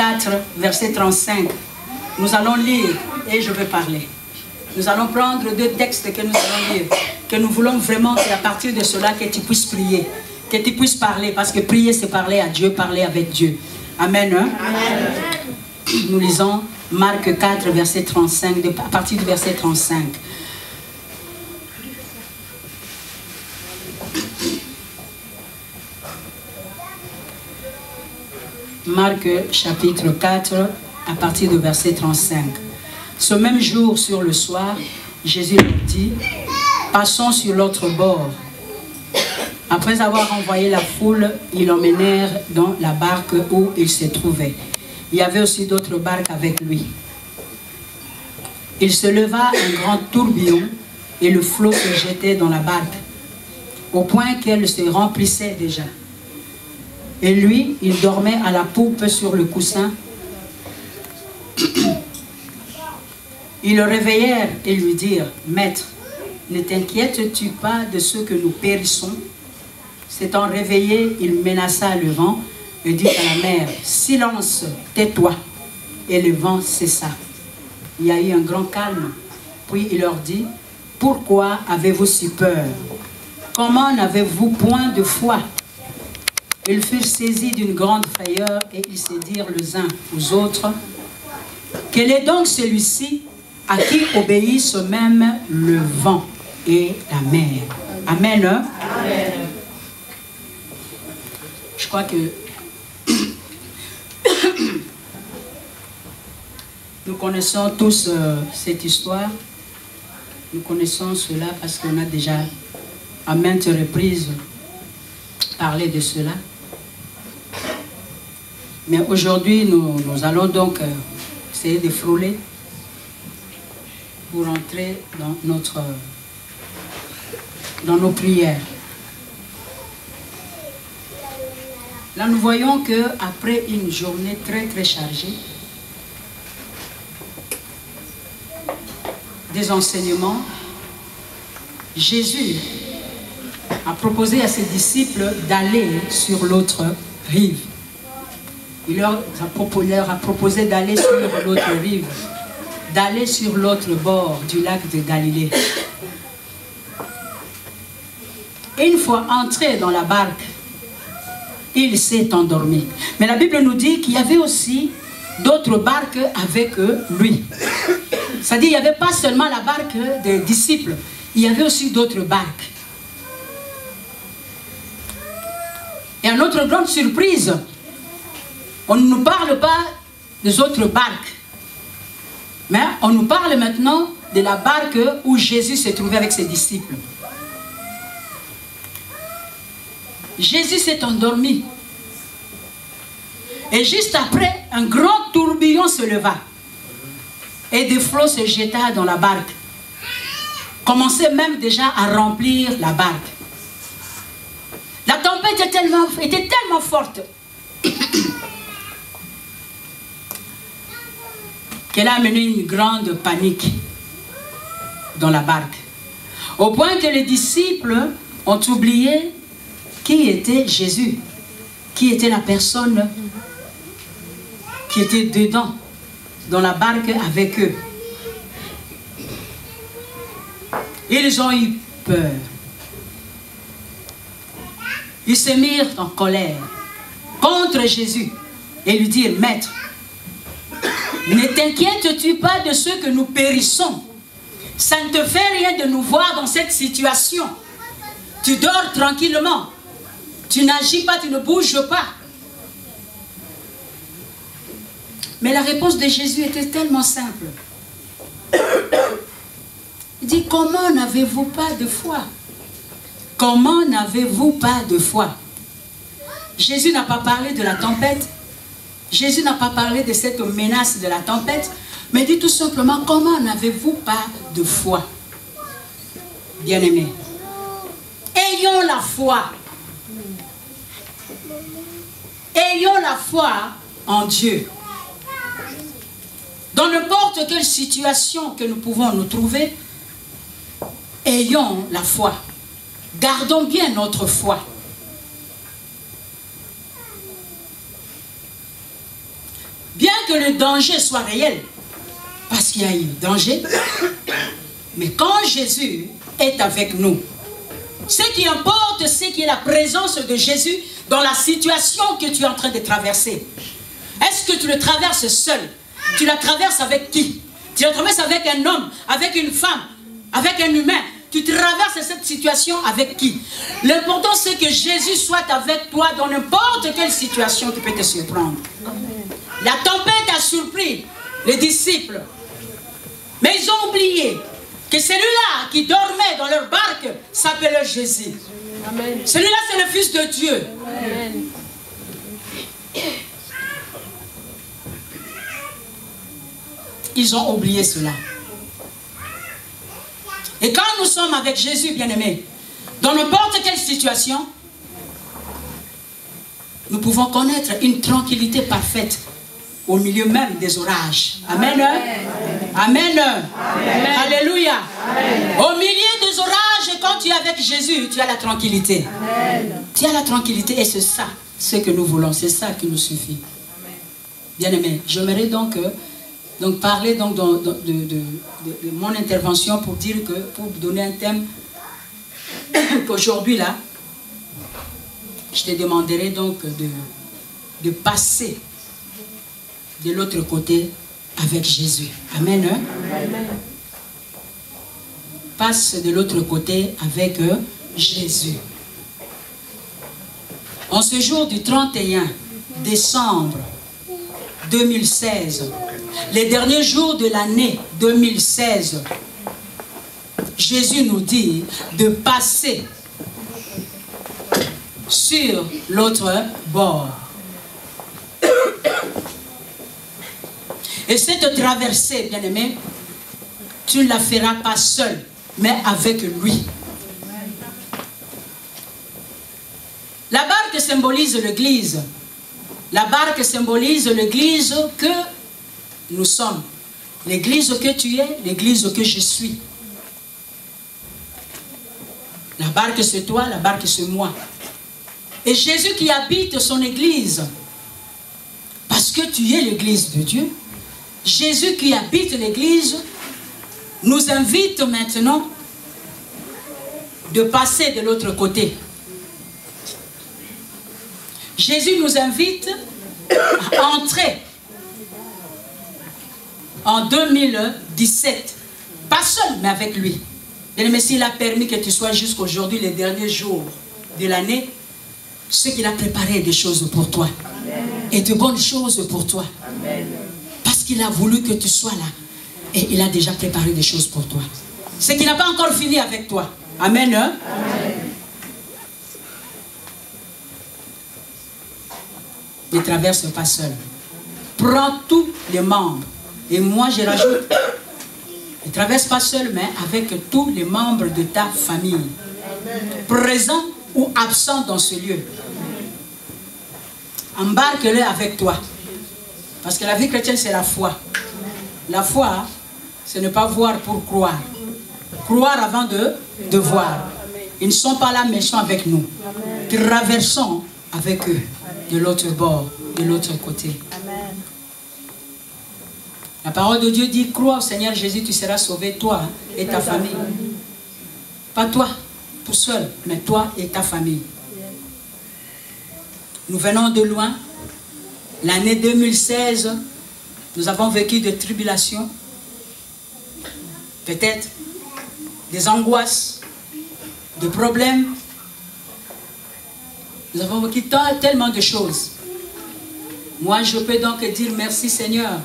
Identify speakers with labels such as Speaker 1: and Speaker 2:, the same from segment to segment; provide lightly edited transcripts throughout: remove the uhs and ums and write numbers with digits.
Speaker 1: 4, verset 35. Nous allons lire et je vais parler. Nous allons prendre deux textes que nous allons lire, que nous voulons vraiment qu'à partir de cela, que tu puisses prier, que tu puisses parler, parce que prier, c'est parler à Dieu, parler avec Dieu. Amen. Hein? Amen. Nous lisons Marc 4, verset 35, à partir du verset 35. Marc chapitre 4, à partir du verset 35. Ce même jour, sur le soir, Jésus leur dit, passons sur l'autre bord. Après avoir envoyé la foule, ils l'emmenèrent dans la barque où il se trouvait. Il y avait aussi d'autres barques avec lui. Il se leva un grand tourbillon et le flot se jetait dans la barque, au point qu'elle se remplissait déjà. Et lui, il dormait à la poupe sur le coussin. Ils le réveillèrent et lui dirent, « Maître, ne t'inquiètes-tu pas de ce que nous périssons ?» S'étant réveillé, il menaça le vent et dit à la mer, « Silence, tais-toi !» Et le vent cessa. Il y a eu un grand calme. Puis il leur dit, « Pourquoi avez-vous si peur? Comment n'avez-vous point de foi ?» Ils furent saisis d'une grande frayeur et ils se dirent les uns aux autres, « Quel est donc celui-ci à qui obéissent même le vent et la mer? » Amen. Amen. Je crois que nous connaissons tous cette histoire. Nous connaissons cela parce qu'on a déjà à maintes reprises parlé de cela. Mais aujourd'hui, nous allons donc essayer de frôler pour entrer dans nos prières. Là, nous voyons qu'après une journée très très chargée, des enseignements, Jésus a proposé à ses disciples d'aller sur l'autre rive. Il leur a proposé d'aller sur l'autre rive, d'aller sur l'autre bord du lac de Galilée. Une fois entré dans la barque, il s'est endormi. Mais la Bible nous dit qu'il y avait aussi d'autres barques avec lui. C'est-à-dire qu'il n'y avait pas seulement la barque des disciples, il y avait aussi d'autres barques. Et à notre grande surprise, on ne nous parle pas des autres barques. Mais on nous parle maintenant de la barque où Jésus s'est trouvé avec ses disciples. Jésus s'est endormi. Et juste après, un grand tourbillon se leva. Et des flots se jeta dans la barque. Commençait même déjà à remplir la barque. La tempête était tellement forte qu'elle a amené une grande panique dans la barque. Au point que les disciples ont oublié qui était Jésus, qui était la personne qui était dedans, dans la barque avec eux. Ils ont eu peur. Ils se mirent en colère contre Jésus et lui dirent, « Maître, ne t'inquiètes-tu pas de ce que nous périssons? Ça ne te fait rien de nous voir dans cette situation. Tu dors tranquillement. Tu n'agis pas, tu ne bouges pas. » Mais la réponse de Jésus était tellement simple. Il dit, comment n'avez-vous pas de foi? Comment n'avez-vous pas de foi? Jésus n'a pas parlé de la tempête. Jésus n'a pas parlé de cette menace de la tempête. Mais dit tout simplement, comment n'avez-vous pas de foi? Bien-aimés, ayons la foi. Ayons la foi en Dieu. Dans n'importe quelle situation que nous pouvons nous trouver, ayons la foi. Gardons bien notre foi. que le danger soit réel, parce qu'il y a eu danger, mais quand Jésus est avec nous, ce qui importe, c'est qu'il y ait la présence de Jésus dans la situation que tu es en train de traverser. Est-ce que tu le traverses seul? Tu la traverses avec qui? Tu la traverses avec un homme, avec une femme, avec un humain? Tu traverses cette situation avec qui? L'important, c'est que Jésus soit avec toi dans n'importe quelle situation qui peut te surprendre. La tempête a surpris les disciples, mais ils ont oublié que celui-là qui dormait dans leur barque s'appelait Jésus. Celui-là, c'est le Fils de Dieu. Amen. Ils ont oublié cela. Et quand nous sommes avec Jésus, bien-aimés, dans n'importe quelle situation, nous pouvons connaître une tranquillité parfaite au milieu même des orages. Amen. Amen. Amen. Alléluia. Amen. Au milieu des orages, quand tu es avec Jésus, tu as la tranquillité. Amen. Tu as la tranquillité et c'est ça ce que nous voulons. C'est ça qui nous suffit. Bien-aimés, j'aimerais donc parler donc de mon intervention pour dire que, pour donner un thème qu'aujourd'hui là, je te demanderai donc de passer de l'autre côté avec Jésus. Amen. Amen. Passe de l'autre côté avec Jésus. En ce jour du 31 décembre 2016, les derniers jours de l'année 2016, Jésus nous dit de passer sur l'autre bord. Et cette traversée, bien-aimé, tu ne la feras pas seul, mais avec lui. La barque symbolise l'Église. La barque symbolise l'Église que nous sommes. L'Église que tu es, l'Église que je suis. La barque c'est toi, la barque c'est moi. Et Jésus qui habite son Église, parce que tu es l'Église de Dieu, Jésus qui habite l'Église nous invite maintenant de passer de l'autre côté. Jésus nous invite à entrer en 2017, pas seul, mais avec lui. Mais s'il a permis que tu sois jusqu'aujourd'hui, les derniers jours de l'année, ce qu'il a préparé des choses pour toi. Amen. Et de bonnes choses pour toi. Amen. Parce qu'il a voulu que tu sois là. Et il a déjà préparé des choses pour toi. C'est qu'il n'a pas encore fini avec toi. Amen. Hein? Amen. Ne traverse pas seul. Prends tous les membres. Et moi, je rajoute, ne traverse pas seul, mais avec tous les membres de ta famille. Présents ou absents dans ce lieu. Embarque-les avec toi. Parce que la vie chrétienne, c'est la foi. La foi, c'est ne pas voir pour croire. Croire avant de voir. Ils ne sont pas là, mais ils sont avec nous. Traversons avec eux de l'autre bord, de l'autre côté. Amen. La parole de Dieu dit, crois au Seigneur Jésus, tu seras sauvé, toi et ta famille. Pas toi, tout seul, mais toi et ta famille. Nous venons de loin. L'année 2016, nous avons vécu des tribulations, peut-être des angoisses, des problèmes. Nous avons vécu tellement de choses. Moi, je peux donc dire merci Seigneur.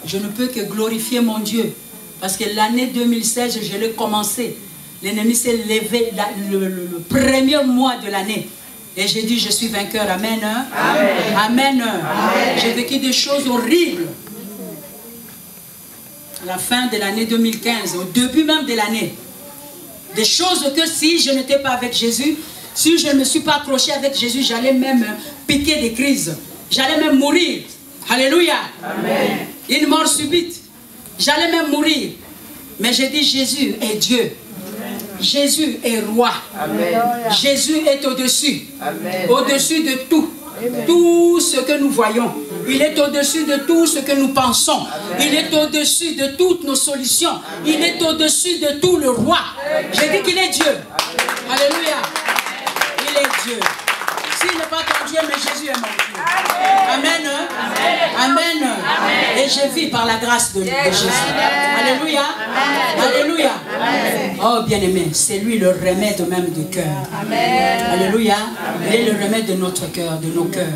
Speaker 1: Je ne peux que glorifier mon Dieu. Parce que l'année 2016, je l'ai commencé. L'ennemi s'est levé le premier mois de l'année. Et j'ai dit, je suis vainqueur. Amen. Amen. Amen. Amen. J'ai vécu des choses horribles. À la fin de l'année 2015, au début même de l'année. Des choses que si je n'étais pas avec Jésus, si je ne me suis pas accroché avec Jésus, j'allais même piquer des crises. J'allais même mourir. Alléluia. Amen. Une mort subite. J'allais même mourir. Mais j'ai dit, Jésus est Dieu. Amen. Jésus est roi. Amen. Jésus est au-dessus. Au-dessus de tout. Amen. Tout ce que nous voyons. Il est au-dessus de tout ce que nous pensons. Il est au-dessus de toutes nos solutions. Il est au-dessus de tout le roi. J'ai dit qu'il est Dieu. Alléluia. Il est Dieu. S'il n'est pas ton Dieu, mais Jésus est mon Dieu. Amen. Amen. Et je vis par la grâce de Jésus. Alléluia. Alléluia. Oh bien-aimé, c'est lui le remède même du cœur. Alléluia. Il est le remède de notre cœur, de nos cœurs.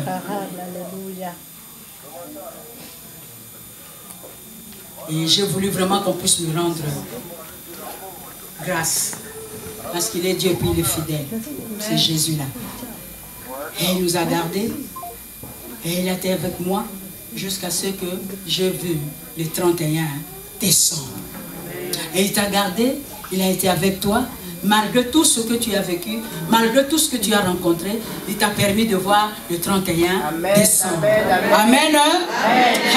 Speaker 1: Et j'ai voulu vraiment qu'on puisse lui rendre grâce. Parce qu'il est Dieu et puis il est fidèle. C'est Jésus-là. Et il nous a gardés. Et il a été avec moi jusqu'à ce que j'ai vu le 31 décembre. Et il t'a gardé, il a été avec toi. Malgré tout ce que tu as vécu, malgré tout ce que tu as rencontré, il t'a permis de voir le 31 décembre. Amen.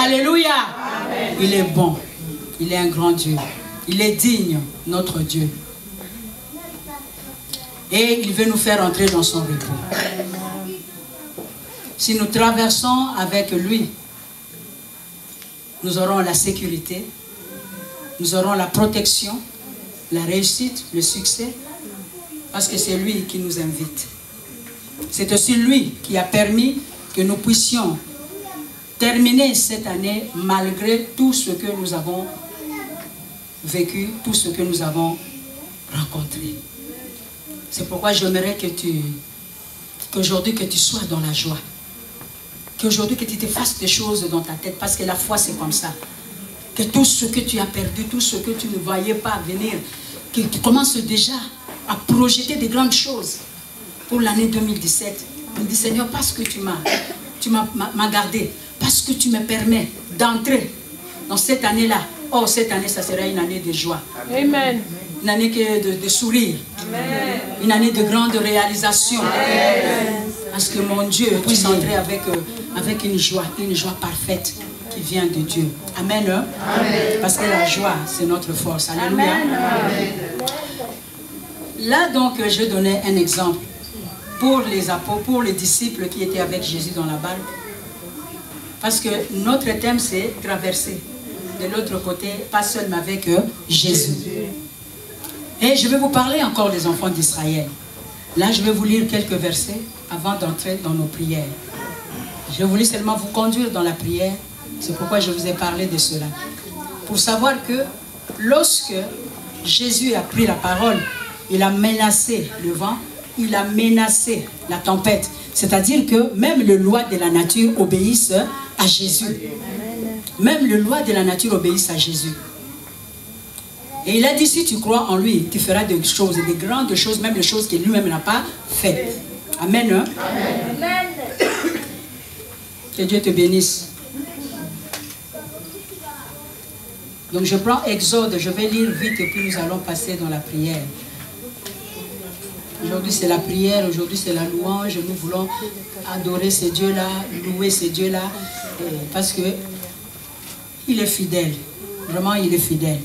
Speaker 1: Alléluia. Il est bon. Il est un grand Dieu. Il est digne, notre Dieu. Et il veut nous faire entrer dans son repos. Si nous traversons avec lui, nous aurons la sécurité, nous aurons la protection, la réussite, le succès, parce que c'est lui qui nous invite. C'est aussi lui qui a permis que nous puissions terminer cette année malgré tout ce que nous avons vécu, tout ce que nous avons rencontré. C'est pourquoi j'aimerais qu'aujourd'hui que tu sois dans la joie. Qu'aujourd'hui que tu te fasses des choses dans ta tête, parce que la foi c'est comme ça. Que tout ce que tu as perdu, tout ce que tu ne voyais pas venir, que tu commences déjà à projeter de grandes choses pour l'année 2017. On dit Seigneur, parce que tu m'as gardé, parce que tu me permets d'entrer dans cette année-là. Oh, cette année, ça sera une année de joie. Amen. Une année de sourire. Amen. Une année de grande réalisation. Amen. Parce que mon Dieu puisse entrer avec une joie parfaite qui vient de Dieu. Amen. Amen. Parce que la joie, c'est notre force. Alléluia. Amen. Là, donc, je donnais un exemple pour les apôtres, pour les disciples qui étaient avec Jésus dans la barque. Parce que notre thème, c'est traverser. De l'autre côté, pas seul, mais avec Jésus. Et je vais vous parler encore des enfants d'Israël. Là, je vais vous lire quelques versets avant d'entrer dans nos prières. Je voulais seulement vous conduire dans la prière. C'est pourquoi je vous ai parlé de cela. Pour savoir que lorsque Jésus a pris la parole, il a menacé le vent, il a menacé la tempête. C'est-à-dire que même les lois de la nature obéissent à Jésus. Même les lois de la nature obéissent à Jésus. Et il a dit, si tu crois en lui, tu feras des choses, des grandes choses, même des choses qu'il lui-même n'a pas faites. Amen. Hein? Amen. Que Dieu te bénisse. Donc je prends Exode, je vais lire vite et puis nous allons passer dans la prière. Aujourd'hui c'est la prière, aujourd'hui c'est la louange, nous voulons adorer ce Dieu-là, louer ce Dieu-là, parce que il est fidèle, vraiment il est fidèle.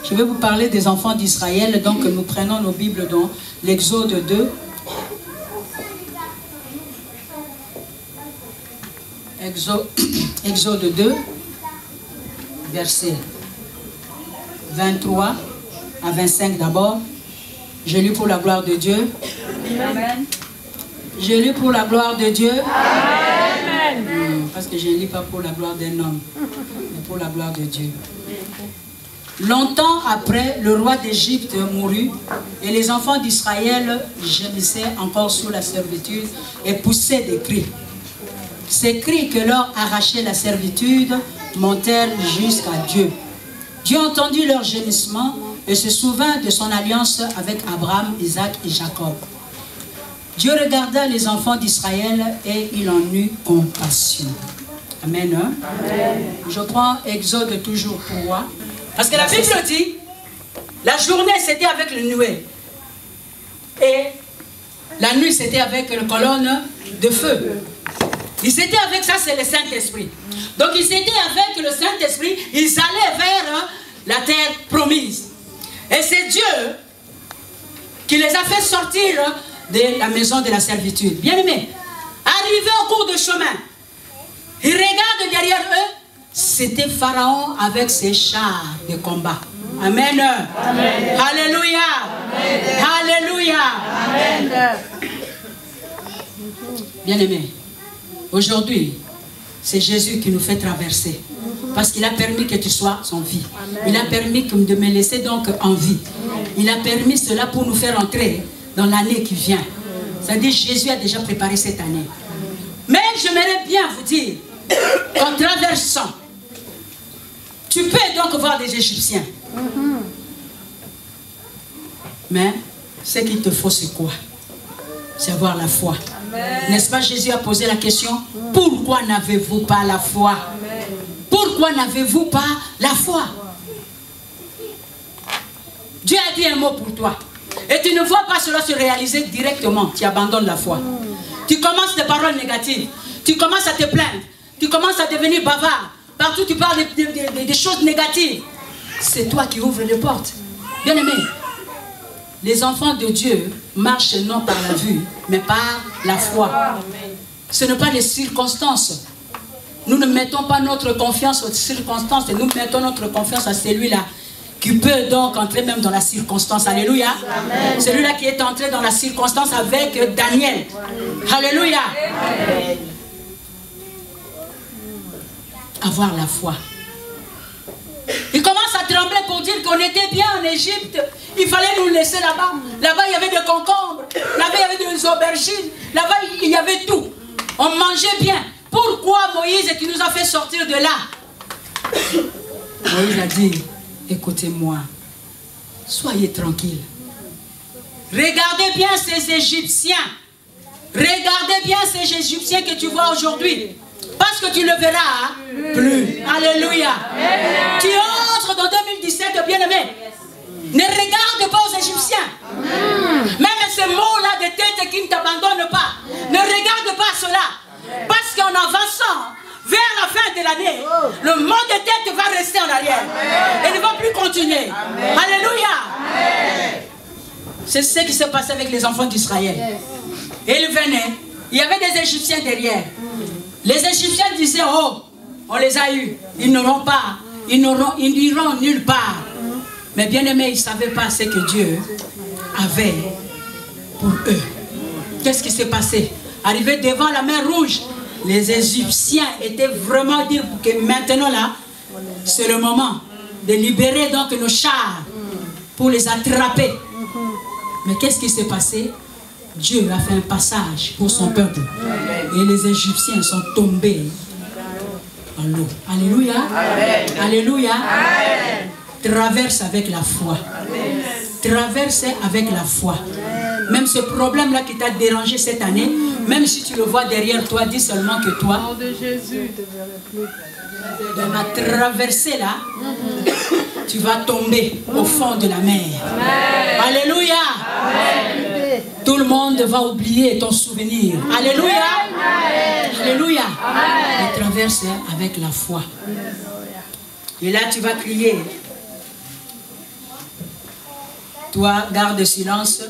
Speaker 1: Je vais vous parler des enfants d'Israël, donc nous prenons nos Bibles dans l'Exode 2. Exode 2, versets 23 à 25 d'abord. Je lis pour la gloire de Dieu. Amen. Je lis pour la gloire de Dieu. Amen. Parce que je ne lis pas pour la gloire d'un homme, mais pour la gloire de Dieu. Longtemps après, le roi d'Égypte mourut et les enfants d'Israël gémissaient encore sous la servitude et poussaient des cris. Ces cris que leur arrachait la servitude montèrent jusqu'à Dieu. Dieu entendit leurs gémissements et se souvint de son alliance avec Abraham, Isaac et Jacob. Dieu regarda les enfants d'Israël et il en eut compassion. Amen. Hein? Amen. Je prends Exode toujours pour moi. Parce que la Bible dit, la journée c'était avec le nuée. Et la nuit c'était avec une colonne de feu. Ils étaient avec ça, c'est le Saint-Esprit. Donc ils étaient avec le Saint-Esprit, ils allaient vers la terre promise. Et c'est Dieu qui les a fait sortir de la maison de la servitude. Bien aimé, arrivé au cours du chemin, Ils regardent derrière eux, c'était Pharaon avec ses chars de combat. Amen. Amen. Alléluia. Amen. Alléluia. Amen. Bien-aimés, aujourd'hui, c'est Jésus qui nous fait traverser. Parce qu'il a permis que tu sois en vie. Il a permis de me laisser donc en vie. Il a permis cela pour nous faire entrer dans l'année qui vient. C'est-à-dire Jésus a déjà préparé cette année. Mais j'aimerais bien vous dire qu'en traversant, tu peux donc voir des Égyptiens. Mais ce qu'il te faut, c'est quoi? C'est avoir la foi. N'est-ce pas, Jésus a posé la question, pourquoi n'avez-vous pas la foi? Amen. Pourquoi n'avez-vous pas la foi? Dieu a dit un mot pour toi. Et tu ne vois pas cela se réaliser directement. Tu abandonnes la foi. Tu commences des paroles négatives. Tu commences à te plaindre. Tu commences à devenir bavard. Partout tu parles des choses négatives. C'est toi qui ouvres les portes. Bien aimé, les enfants de Dieu marchent non par la vue, mais par la foi. Ce n'est pas les circonstances. Nous ne mettons pas notre confiance aux circonstances, et nous mettons notre confiance à celui-là qui peut donc entrer même dans la circonstance. Alléluia. Celui-là qui est entré dans la circonstance avec Daniel. Alléluia. Amen. Avoir la foi. Il commence à trembler pour dire qu'on était bien en Égypte. Il fallait nous laisser là-bas. Là-bas, il y avait des concombres. Là-bas, il y avait des aubergines. Là-bas, il y avait tout. On mangeait bien. Pourquoi, Moïse, tu nous as fait sortir de là? Moïse a dit, écoutez-moi, soyez tranquille. Regardez bien ces Égyptiens. Regardez bien ces Égyptiens que tu vois aujourd'hui. Parce que tu ne le verras plus. Alléluia. Amen. Tu entres dans 2017, bien-aimé. Ne regarde pas aux Égyptiens. Même ces mots-là de tête qui ne t'abandonnent pas. Ne regarde pas cela. Parce qu'en avançant vers la fin de l'année, le monde de tête va rester en arrière. Et ne va plus continuer. Amen. Alléluia. C'est ce qui s'est passé avec les enfants d'Israël. Et ils venaient. Il y avait des Égyptiens derrière. Les Égyptiens disaient, oh, on les a eus. Ils n'auront pas. Ils n'iront nulle part. Mais bien aimés, ils ne savaient pas ce que Dieu avait pour eux. Qu'est-ce qui s'est passé? Arrivé devant la mer Rouge, les Égyptiens étaient vraiment dire que maintenant là, c'est le moment de libérer donc nos chars pour les attraper. Mais qu'est-ce qui s'est passé? Dieu a fait un passage pour son peuple. Et les Égyptiens sont tombés dans l'eau. Alléluia. Amen. Alléluia. Amen. Traverse avec la foi. Amen. Traverse avec la foi. Amen. Même ce problème-là qui t'a dérangé cette année, même si tu le vois derrière toi, dis seulement que toi, dans la traversée là, tu vas tomber au fond de la mer. Amen. Alléluia. Amen. Tout le monde va oublier ton souvenir. Alléluia. Amen. Alléluia. Amen. Et traverse avec la foi. Et là tu vas crier. Toi, garde silence.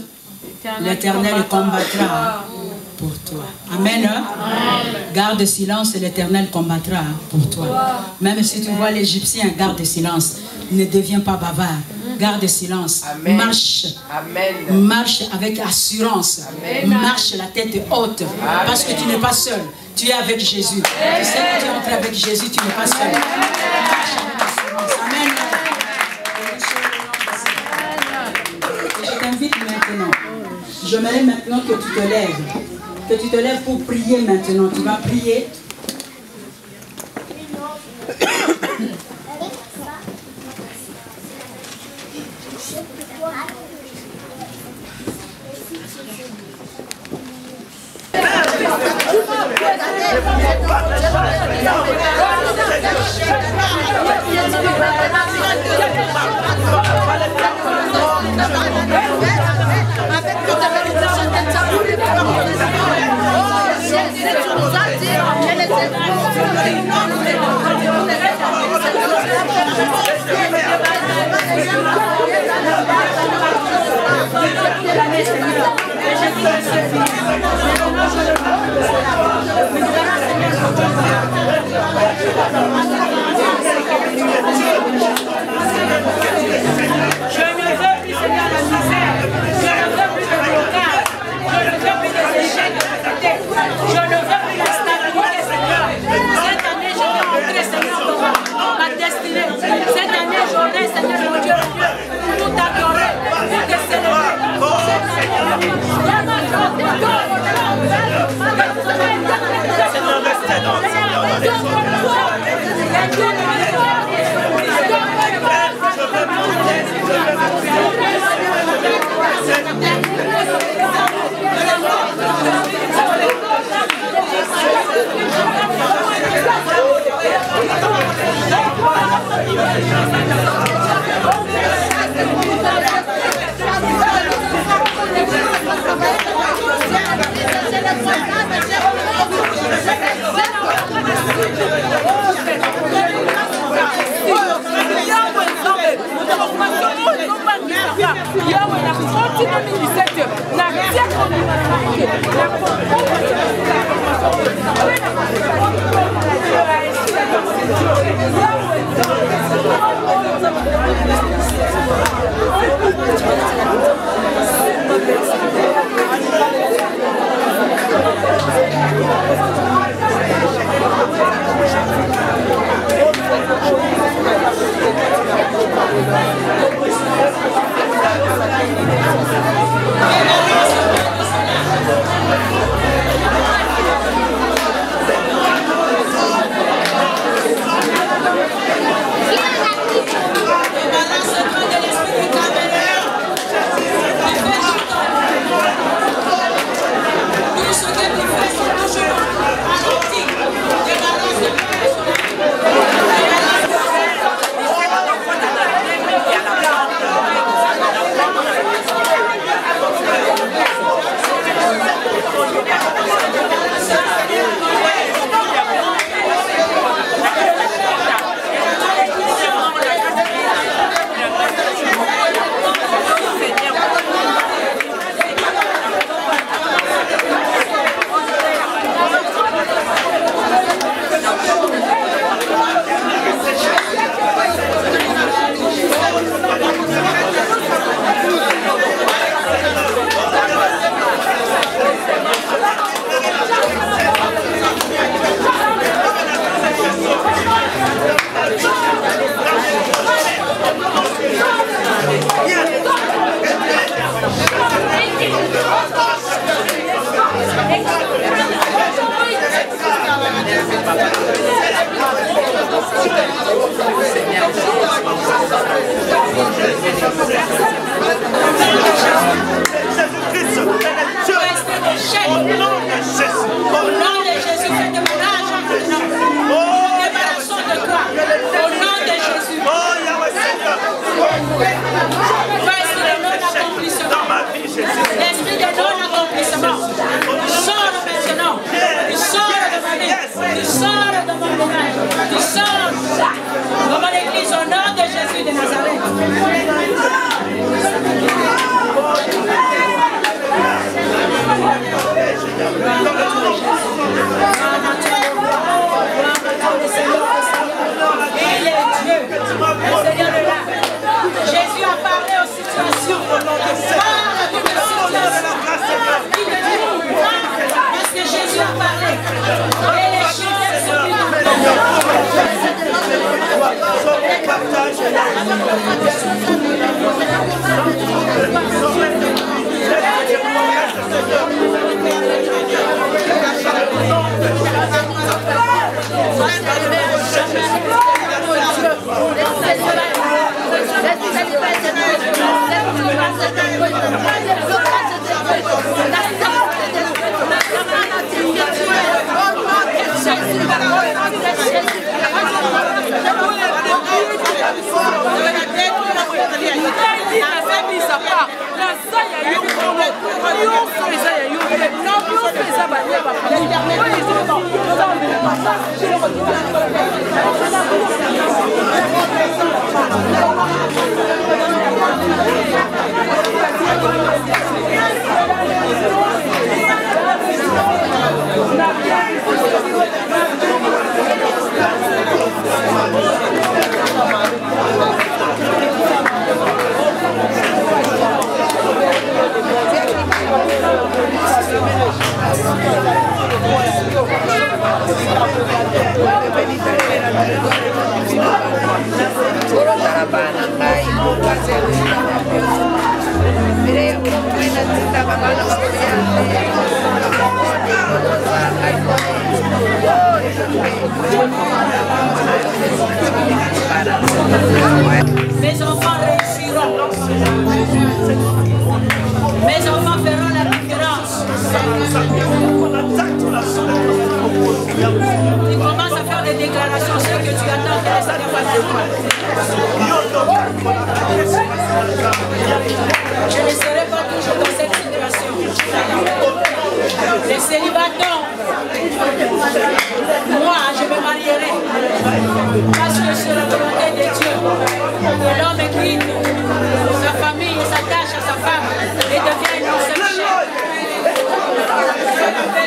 Speaker 1: L'Éternel combattra pour toi. Amen. Amen. Garde silence et l'Éternel combattra pour toi. Même si tu vois l'Égyptien, garde silence. Ne deviens pas bavard. Garde silence. Amen. Marche. Amen. Marche avec assurance. Amen. Marche la tête haute. Amen. Parce que tu n'es pas seul. Tu es avec Jésus. Amen. Tu sais que tu es entré avec Jésus, tu n'es pas seul. Amen. Marche avec assurance. Amen. Et je t'invite maintenant. J'aimerais maintenant que tu te lèves. Que tu te lèves pour prier maintenant. Tu vas prier.
Speaker 2: Oh,
Speaker 1: Je ne serai pas toujours dans cette situation. Les célibataires, moi, je me marierai. Parce que c'est la volonté de Dieu. L'homme quitte sa famille, s'attache à sa femme et devient une seule chair.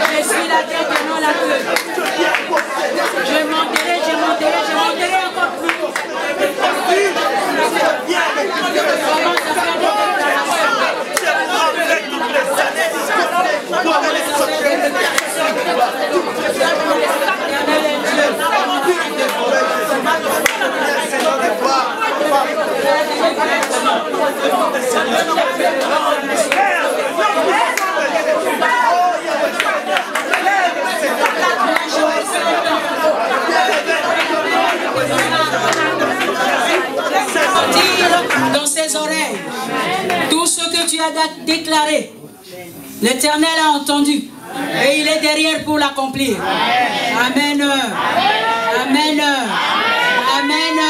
Speaker 1: Je suis la tête et non la queue. Je monterai encore plus. Commence à faire des dans ses oreilles tout ce que tu as déclaré. L'Éternel a entendu et il est derrière pour l'accomplir. Amen. Amen. Amen.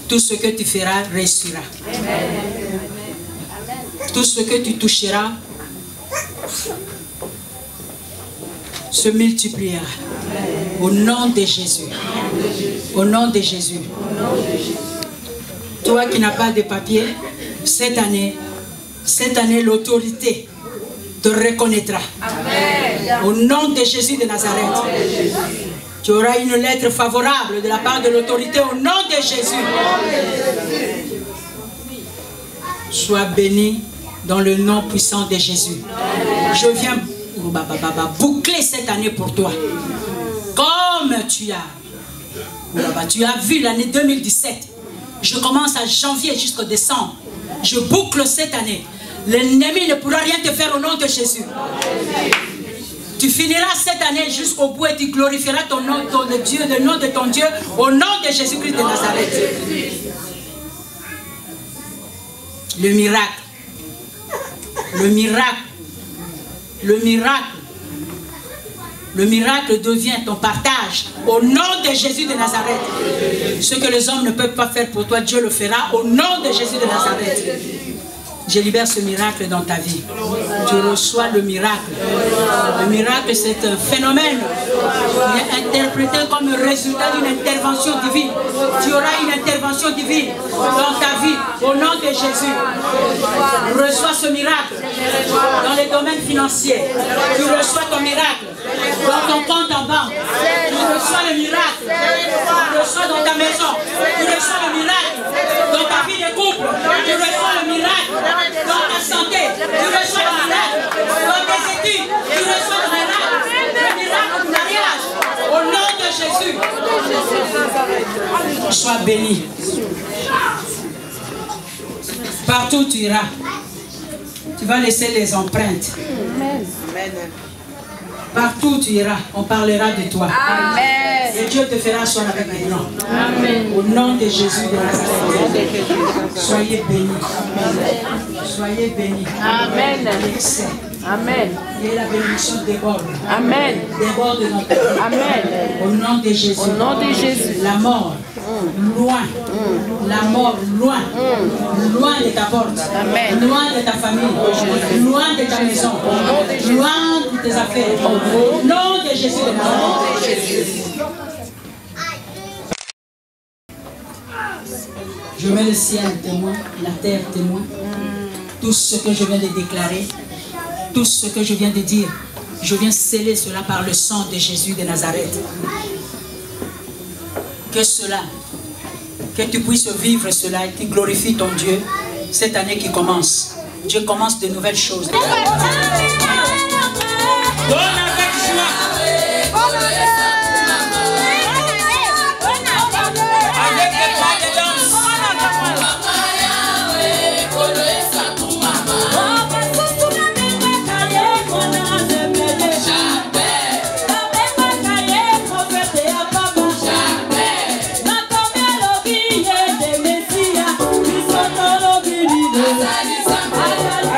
Speaker 1: Tout ce que tu feras réussira. Tout ce que tu toucheras se multipliera. Au nom de Jésus. Au nom de Jésus. Toi qui n'as pas de papier, cette année, l'autorité te reconnaîtra. Amen. Au nom de Jésus de Nazareth. Tu auras une lettre favorable de la part de l'autorité au nom de Jésus. Sois béni dans le nom puissant de Jésus. Je viens boucler cette année pour toi. Comme tu as vu l'année 2017. Je commence à janvier jusqu'au décembre. Je boucle cette année. L'ennemi ne pourra rien te faire au nom de Jésus. Tu finiras cette année jusqu'au bout et tu glorifieras ton nom, Dieu, le nom de ton Dieu, au nom de Jésus-Christ de Nazareth. Le miracle. Le miracle. Le miracle. Le miracle devient ton partage au nom de Jésus de Nazareth. Ce que les hommes ne peuvent pas faire pour toi, Dieu le fera au nom de Jésus de Nazareth. Je libère ce miracle dans ta vie. Tu reçois le miracle. Le miracle, c'est un phénomène qui est interprété comme résultat d'une intervention divine. Tu auras une intervention divine dans ta vie au nom de Jésus. Reçois ce miracle dans les domaines financiers. Tu reçois ton miracle dans ton compte en banque. Tu reçois le miracle. Tu reçois dans ta maison. Tu reçois le miracle dans ta vie de couple. Tu reçois le miracle dans ta santé. Tu reçois le miracle dans tes études. Tu reçois le miracle du mariage. Au nom de Jésus. Sois béni. Partout où tu iras, tu vas laisser les empreintes. Amen. Partout où tu iras, on parlera de toi. Amen. Et Dieu te fera asseoir avec les grands. Amen. Au nom de Jésus de Nazareth. Soyez bénis. Soyez bénis. Amen. Amen. Et la bénédiction déborde. Amen. Déborde dans ta vie. Amen. Au nom de Jésus. Au nom de Jésus. La mort, loin. La mort, loin. Loin de ta porte. Amen. Loin de ta famille. Loin de ta maison. Loin de tes affaires. Au nom de Jésus de Nazareth. Je mets le ciel témoin, la terre témoin. Tout ce que je viens de déclarer, tout ce que je viens de dire, je viens sceller cela par le sang de Jésus de Nazareth. Que cela, que tu puisses vivre cela et que tu glorifies ton Dieu cette année qui commence. Dieu commence de nouvelles choses.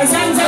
Speaker 1: Azali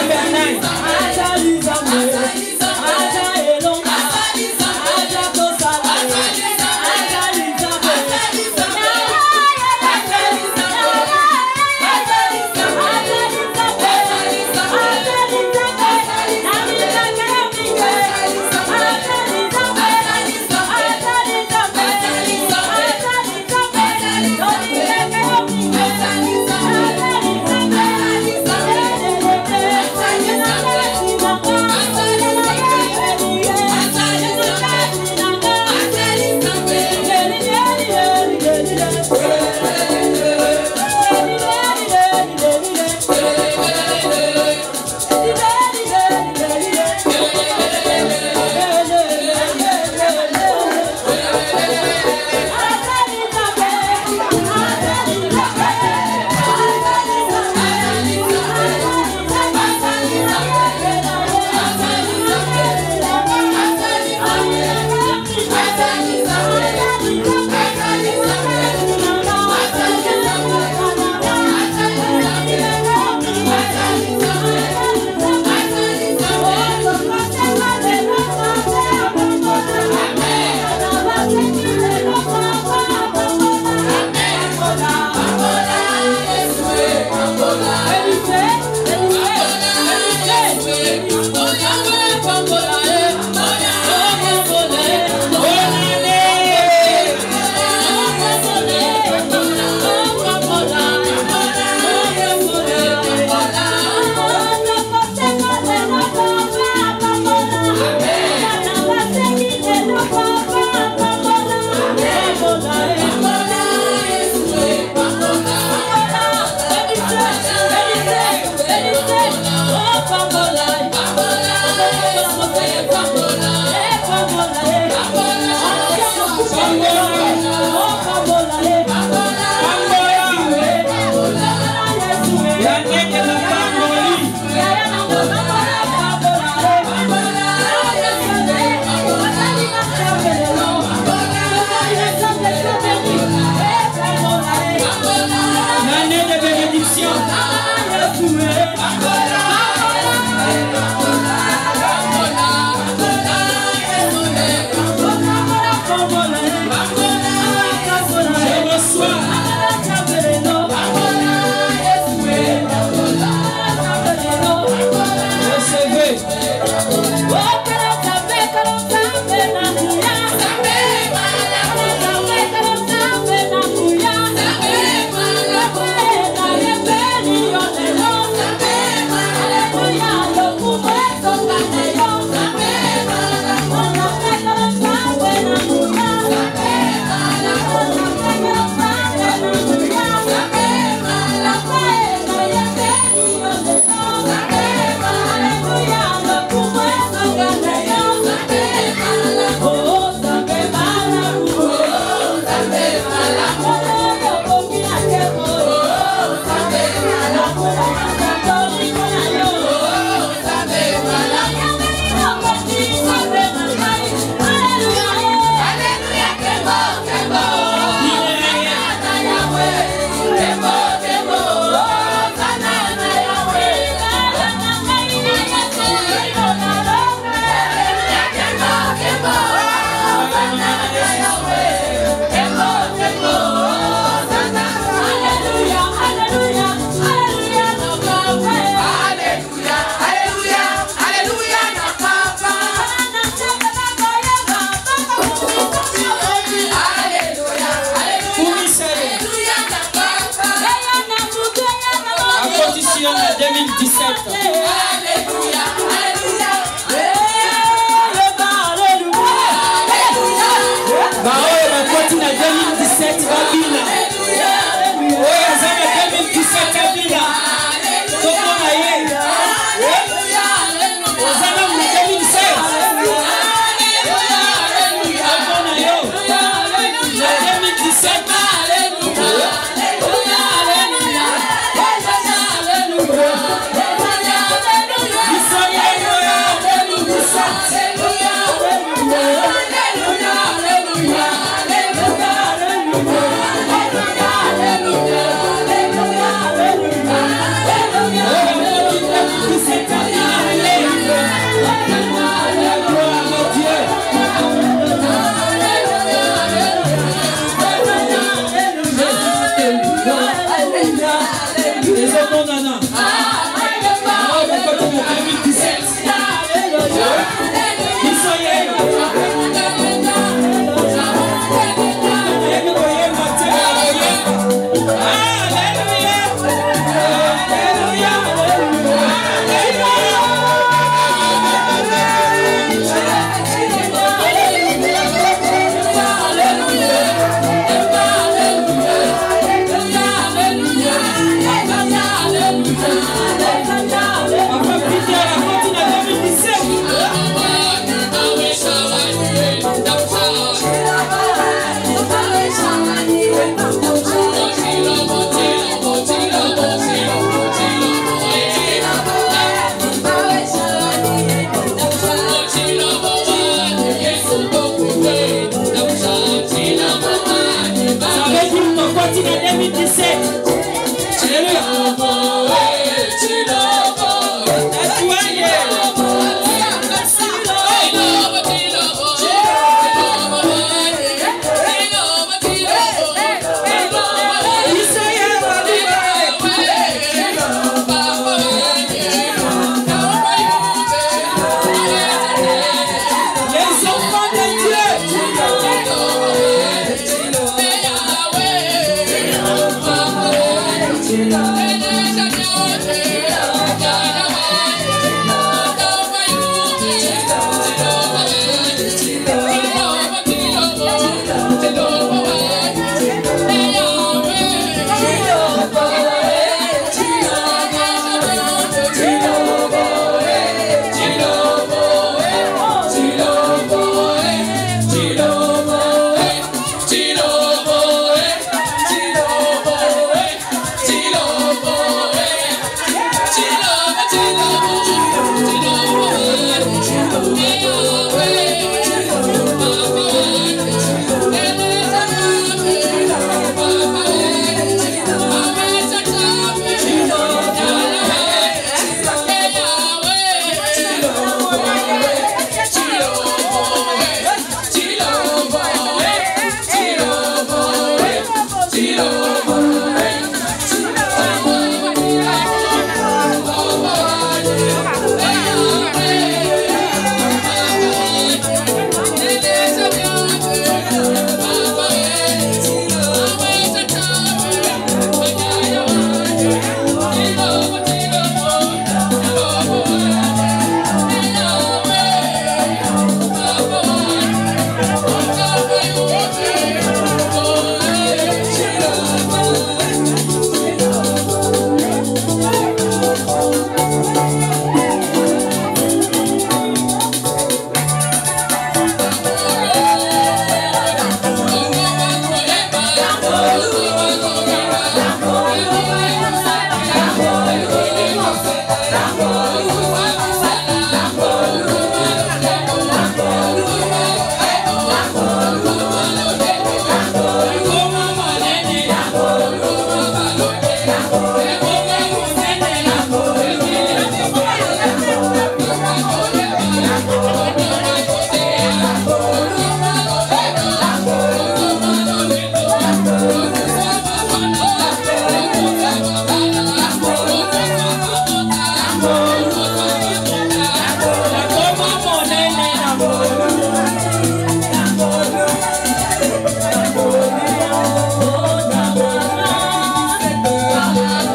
Speaker 2: L'année de bénédiction. Je reçois. Recevez.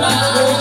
Speaker 2: Alléluia.